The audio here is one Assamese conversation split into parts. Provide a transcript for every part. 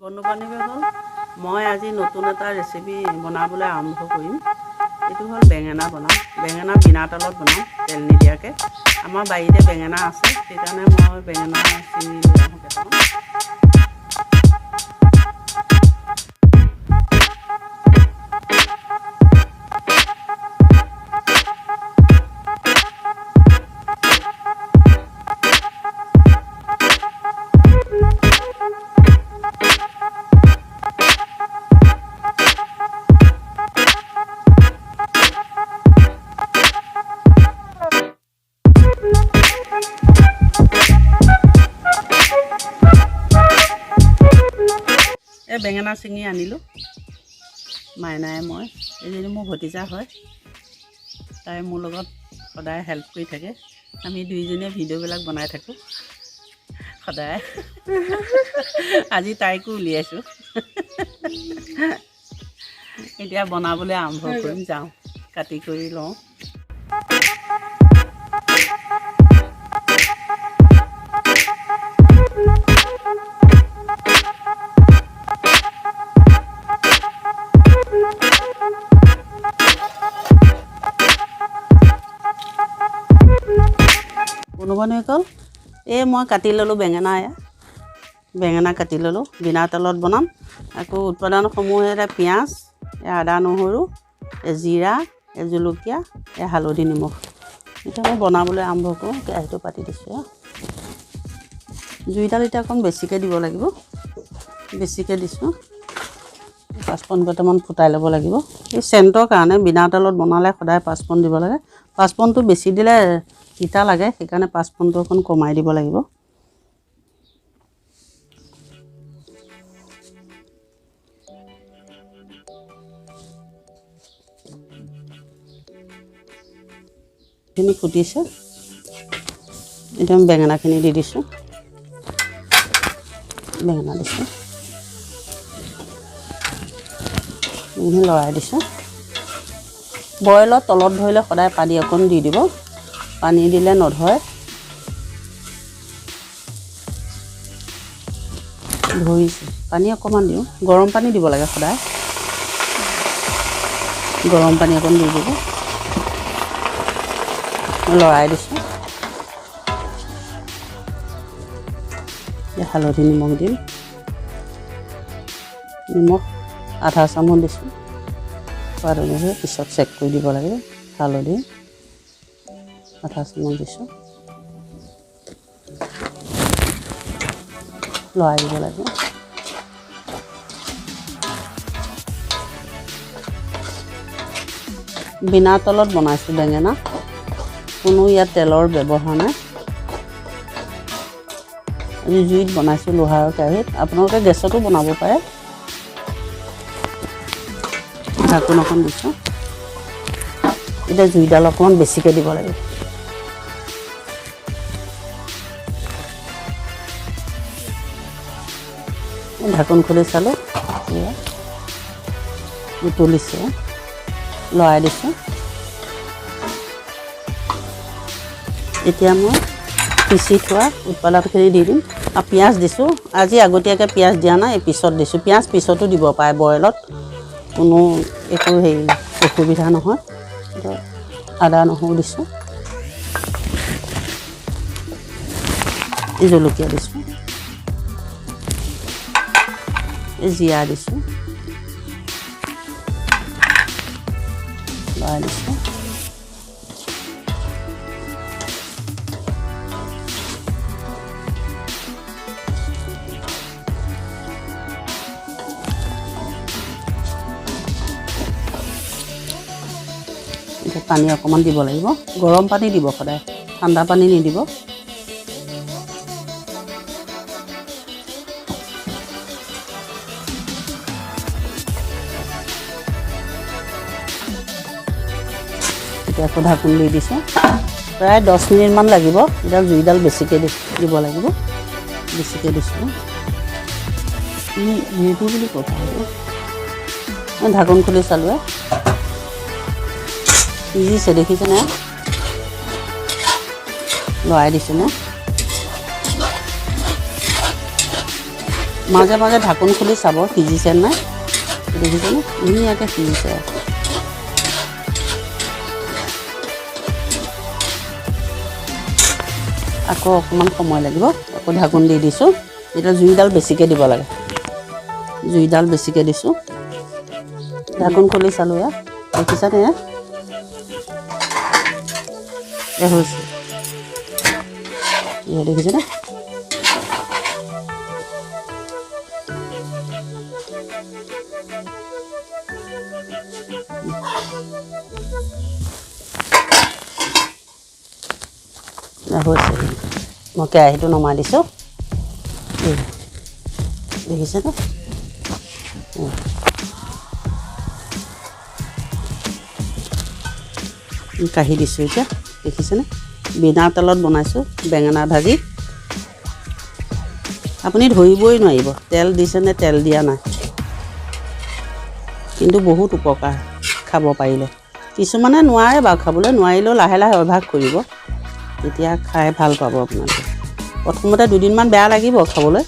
বন্ধু-বান্ধৱীসকল, মই আজি নতুন এটা ৰেচিপি বনাবলৈ আৰম্ভ কৰিম। এইটো হ'ল বেঙেনা বনাম। বেঙেনা বিনা তেলত বনাম, তেল নিদিয়াকৈ। আমাৰ বাৰীতে বেঙেনা আছে, সেইকাৰণে মই বেঙেনা ছিঙি লৈ আহোঁ কেইটামান। বেঙেনা ছিঙি আনিলোঁ, মাইনাই মই। এজনী মোৰ ভতিজা হয়, তাই মোৰ লগত সদায় হেল্প কৰি থাকে। আমি দুইজনীয়ে ভিডিঅ'বিলাক বনাই থাকোঁ সদায়। আজি তাইকো উলিয়াইছোঁ। এতিয়া বনাবলৈ আৰম্ভ কৰিম, যাওঁ কাটি কৰি লওঁ। বন্ধু-বান্ধৱীসকল, মই কাটি ল'লোঁ বেঙেনা কাটি ল'লোঁ, বিনা তেলত বনাম। আকৌ উৎপাদনসমূহে পিঁয়াজ, আদা নহৰু, জিৰা, জলকীয়া, হালধি নিমখ। এতিয়া মই বনাবলৈ আৰম্ভ কৰোঁ। কেৰাহীটো পাতি দিছোঁ। জুইডাল এতিয়া অকণ বেছিকৈ দিব লাগিব, বেছিকৈ দিছোঁ। পাঁচফোৰণ কেইটামান ফুটাই ল'ব লাগিব। এই চেণ্টৰ কাৰণে বিনা তেলত বনালে সদায় পাঁচফোৰণ দিব লাগে। পাঁচফোৰণটো বেছি দিলে তিতা লাগে, সেইকাৰণে পাঁচফোৰণটো অকণ কমাই দিব লাগিব। এইখিনি ফুটিছে, এতিয়া আমি বেঙেনাখিনি দি দিছোঁ। বেঙেনা দিছোঁ, এইখিনি লৰাই দিছোঁ। বইলত তলত ধৰিলে সদায় পানী অকণ দি দিব, পানী দিলে নধৰে। ধৰিছে, পানী অকণমান দিওঁ। গৰম পানী দিব লাগে সদায়, গৰম পানী অকণ দি দিব। লৰাই দিছোঁ। হালধি নিমখ দিম, নিমখ আধা চামুচ দিছোঁ। সোৱাদ অনুযায়ী পিছত চেক কৰি দিব লাগে। হালধি আধা চামুচ দিছোঁ, লৰাই দিব লাগে। বিনা তেলত বনাইছোঁ বেঙেনা, কোনো ইয়াত তেলৰ ব্যৱহাৰ নাই। আমি জুইত বনাইছোঁ, লোহাৰৰ কেৰাহীত। আপোনালোকে গেছতো বনাব পাৰে। ঢাকোন অকণ দিছোঁ। এতিয়া জুইডাল অকণমান বেছিকৈ দিব লাগে। ঢাকোন খুলি চালোঁ, উতলিছে, লৰাই দিছোঁ। এতিয়া মই পিচি থোৱা উৎপাদনখিনি দি দিম। আৰু পিঁয়াজ দিছোঁ। আজি আগতীয়াকৈ পিঁয়াজ দিয়া নাই, পিছত দিছোঁ। পিঁয়াজ পিছতো দিব পাৰে, বইলত কোনো একো অসুবিধা নহয়। আদা নহৰু দিছোঁ, জলকীয়া দিছোঁ, জিৰা দিছোঁ, লৰাই দিছোঁ। পানী অকণমান দিব লাগিব। গৰম পানী দিব সদায়, ঠাণ্ডা পানী নিদিব। এতিয়া আকৌ ঢাকোন দি দিছোঁ। প্ৰায় 10 মিনিটমান লাগিব। এতিয়া জুইডাল বেছিকৈ দিব লাগিব, বেছিকৈ দিছোঁ। নিদো বুলি কথা মই ঢাকোন খুলি চালোঁ। সিজিছে দেখিছেনে? লৰাই দিছোঁ মই। মাজে মাজে ঢাকোন খুলি চাব সিজিছে নাই। দেখিছেনে ধুনীয়াকৈ সিজিছে। আকৌ অকণমান সময় লাগিব, আকৌ ঢাকোন দি দিছোঁ। এতিয়া জুইডাল বেছিকৈ দিব লাগে, জুইডাল বেছিকৈ দিছোঁ। ঢাকোন খুলি চালোঁ ইয়াত দেখিছানে হৈছে দেখিছেনে। হৈছে মই কেৰাহীটো নমাই দিছোঁ দেখিছেনে। কাঢ়ি দিছোঁ এতিয়া দেখিছেনে। বিনা তেলত বনাইছোঁ বেঙেনা ভাজি। আপুনি ধৰিবই নোৱাৰিব তেল দিছেনে তেল দিয়া নাই, কিন্তু বহুত উপকাৰ খাব পাৰিলে। কিছুমানে নোৱাৰে বাৰু খাবলৈ, নোৱাৰিলেও লাহে লাহে অভ্যাস কৰিব, তেতিয়া খাই ভাল পাব আপোনালোকে। প্ৰথমতে দুদিনমান বেয়া লাগিব খাবলৈ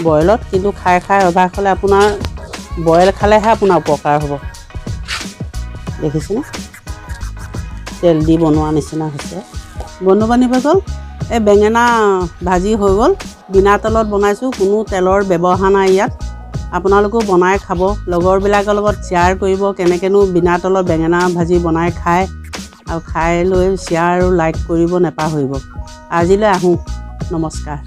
বইলত, কিন্তু খাই খাই অভ্যাস হ'লে আপোনাৰ বইল খালেহে আপোনাৰ উপকাৰ হ'ব। দেখিছেনে তেল দি বনোৱা নিচিনা হৈছে। বন্ধু বান্ধৱীসকল, এই বেঙেনা ভাজি হৈ গ'ল। বিনা তেলত বনাইছোঁ, কোনো তেলৰ ব্যৱহাৰ নাই ইয়াত। আপোনালোকেও বনাই খাব, লগৰবিলাকৰ লগত শ্বেয়াৰ কৰিব কেনেকৈনো বিনা তেলত বেঙেনা ভাজি বনাই খায়, আৰু খাই লৈ শ্বেয়াৰ আৰু লাইক কৰিব নাপাহৰিব। আজিলৈ আহোঁ, নমস্কাৰ।